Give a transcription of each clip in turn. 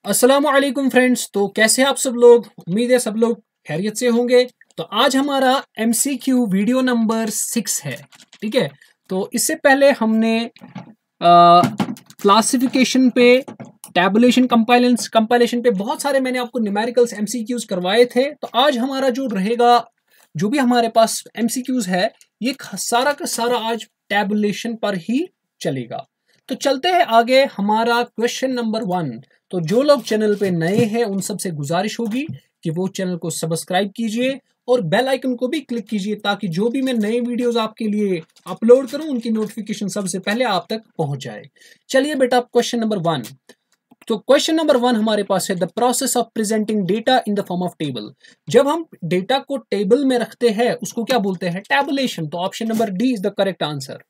अस्सलाम वालेकुम फ्रेंड्स। तो कैसे आप सब लोग, उम्मीद है सब लोग खैरियत से होंगे। तो आज हमारा MCQ वीडियो नंबर 6 है। ठीक है, तो इससे पहले हमने क्लासिफिकेशन पे, टैबुलेशन, कंपाइलेशन पे बहुत सारे मैंने आपको न्यूमेरिकल्स MCQs करवाए थे। तो आज हमारा जो रहेगा, जो भी हमारे पास MCQs है, ये सारा का सारा आज टैबुलेशन पर ही चलेगा। तो चलते हैं आगे। हमारा क्वेश्चन नंबर 1। तो जो लोग चैनल पे नए हैं उन सबसे गुजारिश होगी कि वो चैनल को सब्सक्राइब कीजिए और बेल आइकन को भी क्लिक कीजिए, ताकि जो भी मैं नए वीडियोस आपके लिए अपलोड करूं उनकी नोटिफिकेशन सबसे पहले आप तक पहुंच जाए। चलिए बेटा, क्वेश्चन नंबर 1। तो क्वेश्चन नंबर 1 हमारे पास है, the process of presenting data in the form of table. जब हम डेटा को टेबल में रखते हैं उसको क्या बोलते हैं? टैबुलेशन। तो option number D is the correct answer.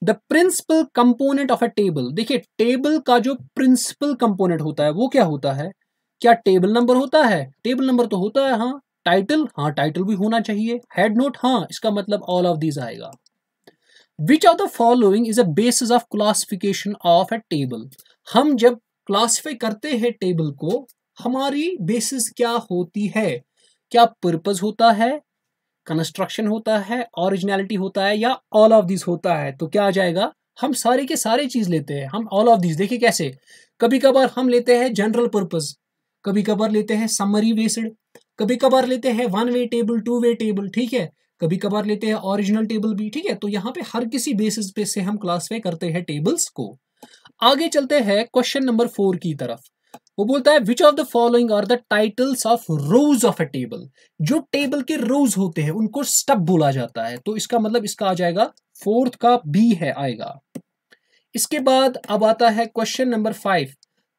The principal component of a table. देखिए, टेबल का जो प्रिंसिपल कंपोनेंट होता है वो क्या होता है? क्या टेबल नंबर होता है? टेबल नंबर तो होता है, हाँ। टाइटल, हाँ, टाइटल भी होना चाहिए। हेड नोट, हाँ, इसका मतलब ऑल ऑफ दीज आएगा। विच of the following is a basis of classification of a table. हम जब क्लासिफाई करते हैं टेबल को, हमारी बेसिस क्या होती है? क्या पर्पस होता है, कंस्ट्रक्शन होता है, ओरिजिनलिटी होता है, या ऑल ऑफ दिस होता है? तो क्या आ जाएगा? हम सारे के सारे चीज लेते हैं, हम ऑल ऑफ दिस। देखिए कैसे, कभी कभार हम लेते हैं जनरल पर्पस, कभी कभार लेते हैं समरी बेस्ड, कभी कभार लेते हैं one way table, two way table, ठीक है, कभी कभार लेते हैं ओरिजिनल टेबल भी, ठीक है। तो यहाँ पे हर किसी बेसिस पे से हम क्लासिफाई करते हैं टेबल्स को। आगे चलते हैं क्वेश्चन नंबर 4 की तरफ। वो बोलता है, which of the following are the titles of rows of a table. जो टेबल के रोज होते हैं उनको स्टब बोला जाता है। तो इसका मतलब इसका आ जाएगा, फोर्थ का बी है, आएगा। इसके बाद अब आता है क्वेश्चन नंबर 5।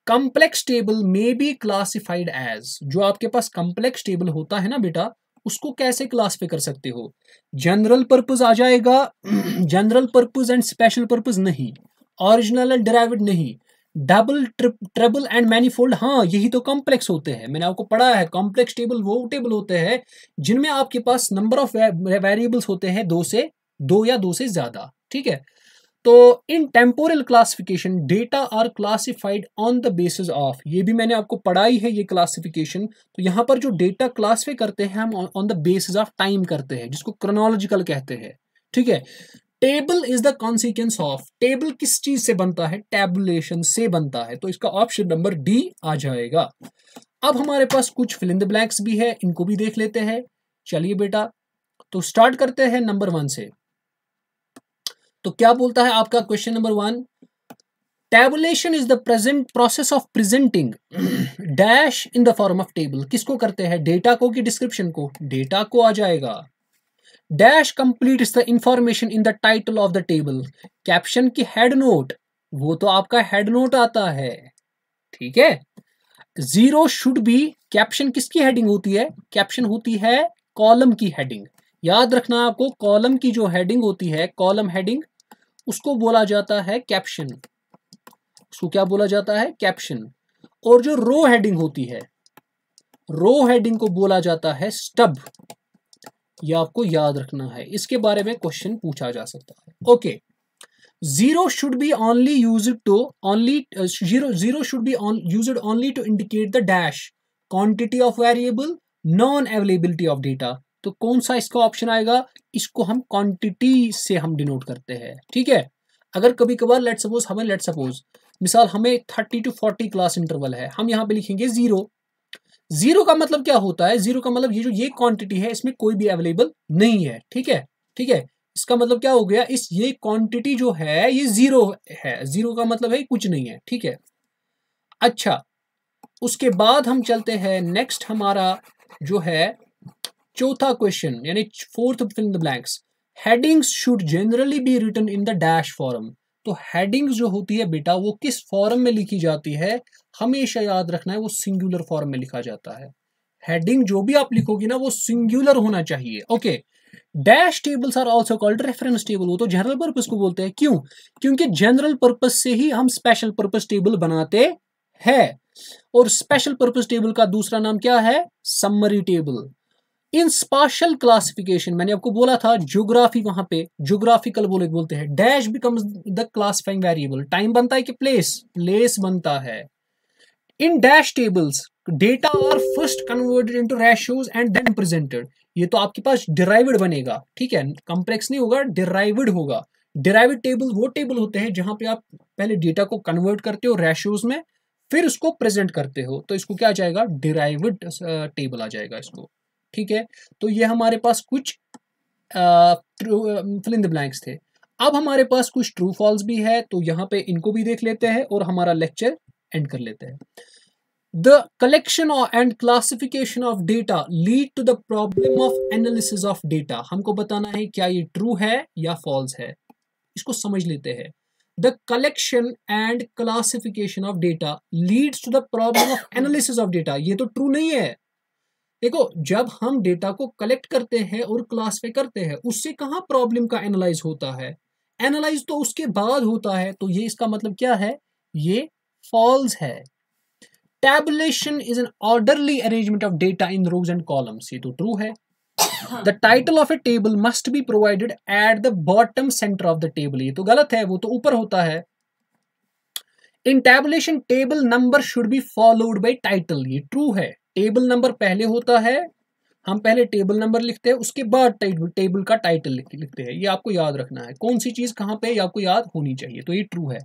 कॉम्प्लेक्स टेबल में बी क्लासिफाइड एज। जो आपके पास कॉम्प्लेक्स टेबल होता है ना बेटा, उसको कैसे क्लासिफाई कर सकते हो? जनरल पर्पस आ जाएगा, general purpose and special purpose नहीं, ओरिजिनल एंड डेराइव्ड नहीं, डबल, ट्रिपल एंड मैनीफोल्ड, हाँ, यही तो कॉम्प्लेक्स होते हैं। मैंने आपको पढ़ा है, कॉम्प्लेक्स टेबल वो टेबल होते हैं जिनमें आपके पास नंबर ऑफ वेरिएबल्स होते हैं, दो या दो से ज्यादा, ठीक है। तो in temporal classification data are classified on the basis of, ये भी मैंने आपको पढ़ाई है ये क्लासिफिकेशन। तो यहां पर जो डेटा क्लासिफाई करते हैं हम on the basis of time करते हैं, जिसको क्रोनोलॉजिकल कहते हैं, ठीक है। Table is the consequence of, table किस चीज से बनता है? टैबुलेशन से बनता है। तो इसका ऑप्शन नंबर डी आ जाएगा। अब हमारे पास कुछ फिल इन द ब्लैंक्स भी है, इनको भी देख लेते हैं। चलिए बेटा, तो स्टार्ट करते हैं नंबर 1 से। तो क्या बोलता है आपका question number 1? Tabulation is the present process of presenting dash in the form of table. किसको करते हैं? डेटा को कि डिस्क्रिप्शन को? डेटा को आ जाएगा। Dash completes the information in the title of the table. Caption की हेड नोट, वो तो आपका हेड नोट आता है, ठीक है। जीरो शुड बी, कैप्शन किसकी हेडिंग होती है? कैप्शन होती है कॉलम की हेडिंग। याद रखना आपको, कॉलम की जो हेडिंग होती है, कॉलम हेडिंग, उसको बोला जाता है कैप्शन। उसको क्या बोला जाता है? कैप्शन। और जो रो हेडिंग होती है, रो हेडिंग को बोला जाता है स्टब। ये आपको याद रखना है, इसके बारे में क्वेश्चन पूछा जा सकता है। Okay, zero should be only used to only zero should be used only to indicate the dash quantity of variable, non availability of data. तो कौन सा इसका ऑप्शन आएगा? इसको हम क्वांटिटी से हम डिनोट करते हैं, ठीक है। अगर कभी कभार लेट सपोज मिसाल हमें 30 to 40 क्लास इंटरवल है, हम यहाँ पे लिखेंगे जीरो। जीरो का मतलब क्या होता है? जीरो का मतलब ये क्वांटिटी है, इसमें कोई भी अवेलेबल नहीं है, ठीक है, ठीक है। इसका मतलब क्या हो गया? ये क्वांटिटी जो है ये जीरो है। जीरो का मतलब है कुछ नहीं है, ठीक है। अच्छा, उसके बाद हम चलते हैं नेक्स्ट, हमारा जो है चौथा क्वेश्चन, यानी fourth fill in the blanks. Headings should generally be written in the dash form. तो हेडिंग्स जो होती है बेटा, वो किस फॉर्म में लिखी जाती है? हमेशा याद रखना है, वो सिंगुलर फॉर्म में लिखा जाता है। हेडिंग जो भी आप लिखोगी ना, वो सिंगुलर होना चाहिए, okay. Dash tables are also called reference table. वो तो जनरल पर्पस को बोलते हैं, क्यों? क्योंकि जनरल पर्पस से ही हम स्पेशल पर्पस टेबल बनाते हैं। और स्पेशल पर्पस टेबल का दूसरा नाम क्या है? Summary table. In spatial classification, मैंने आपको बोला था ज्योग्राफी, वहां पे ज्योग्राफिकल बोलते हैं, dash becomes the classifying variable. Time बनता है कि प्लेस? प्लेस बनता है। In dash tables data are first converted into ratios and then presented. ये तो आपके पास डिराइव्ड बनेगा, ठीक है, कॉम्प्लेक्स नहीं होगा, डिराइव्ड होगा। डिराइव्ड टेबल वो टेबल होते हैं जहां पे आप पहले डेटा को कन्वर्ट करते हो रेशियोज में, फिर उसको प्रेजेंट करते हो, तो इसको क्या आ जाएगा, डिराइव्ड टेबल आ जाएगा इसको, ठीक है। तो ये हमारे पास कुछ फिल इन द ब्लैंक्स थे। अब हमारे पास कुछ ट्रू फॉल्स भी है, तो यहाँ पे इनको भी देख लेते हैं और हमारा लेक्चर एंड कर लेते हैं। The collection and classification of data lead to the problem of analysis of data। हमको बताना है क्या ये ट्रू है या फॉल्स है, इसको समझ लेते हैं। The collection and classification of data leads to the problem of analysis of data। ये तो ट्रू नहीं है। देखो, जब हम डेटा को कलेक्ट करते हैं और क्लासिफाई करते हैं, उससे कहाँ प्रॉब्लम का एनालाइज होता है, एनालाइज तो उसके बाद होता है, तो ये इसका मतलब क्या है, ये फॉल्स है। Tabulation is an orderly arrangement of data in rows and columns, ये तो ट्रू है। The title of a table must be provided at the bottom centre of the table, ये तो गलत है, वो तो ऊपर होता है। In tabulation table number should be followed by title, ये ट्रू है। टेबल नंबर पहले होता है, हम पहले टेबल नंबर लिखते हैं, उसके बाद टेबल का टाइटल लिखते हैं, ये आपको याद रखना है, कौन सी चीज कहां पे ये आपको याद होनी चाहिए, तो ये ट्रू है।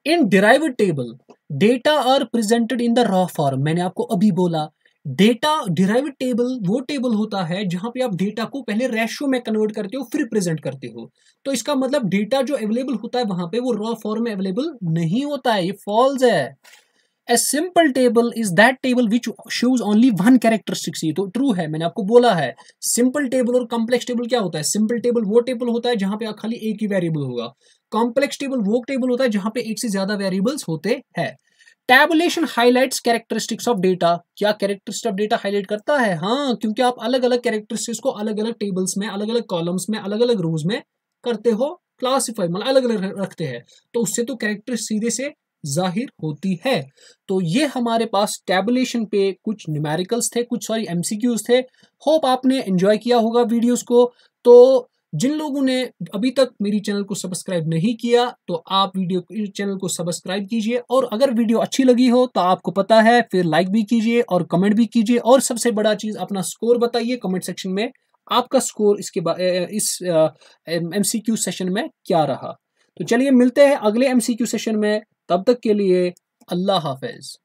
In derived table data are presented in the raw form, मैंने आपको अभी बोला, डेटा डिराइव्ड टेबल वो टेबल होता है जहां पे आप डेटा को पहले रेशियो में कन्वर्ट करते हो फिर प्रेजेंट करते हो, तो इसका मतलब डेटा जो अवेलेबल होता है वहां पे वो रॉ फॉर्म में अवेलेबल नहीं होता है, ये फॉल्स है। A simple table is that table which shows only one characteristics, ये तो ट्रू है, मैंने आपको बोला है। सिंपल टेबल और कॉम्प्लेक्स टेबल क्या होता है, सिंपल टेबल वो टेबल होता है जहां पे खाली एक ही वेरिएबल होगा, कॉम्प्लेक्स टेबल वो टेबल होता है जहां पे एक से ज्यादा वेरिएबल्स होते हैं। Tabulation highlights characteristics of data, क्या कैरेक्टरिस्टिक्स ऑफ डेटा हाईलाइट करता है, हाँ, क्योंकि आप अलग अलग कैरेक्टरिस्टिक्स को अलग अलग टेबल्स में, अलग अलग कॉलम्स में, अलग अलग रोज में करते हो क्लासिफाई, मतलब अलग अलग रखते हैं, तो उससे तो कैरेक्टर सीधे से जाहिर होती है। तो ये हमारे पास टैबुलेशन पे कुछ न्यूमेरिकल्स थे, कुछ सॉरी एमसीक्यूज थे। होप आपने एंजॉय किया होगा वीडियोस को। तो जिन लोगों ने अभी तक मेरी चैनल को सब्सक्राइब नहीं किया तो आप चैनल को सब्सक्राइब कीजिए, और अगर वीडियो अच्छी लगी हो तो आपको पता है फिर लाइक भी कीजिए और कमेंट भी कीजिए, और सबसे बड़ा चीज अपना स्कोर बताइए कमेंट सेक्शन में, आपका स्कोर इसके बाद इस एमसीक्यू सेशन में क्या रहा। तो चलिए मिलते हैं अगले एमसीक्यू सेशन में, तब तक के लिए अल्लाह हाफिज।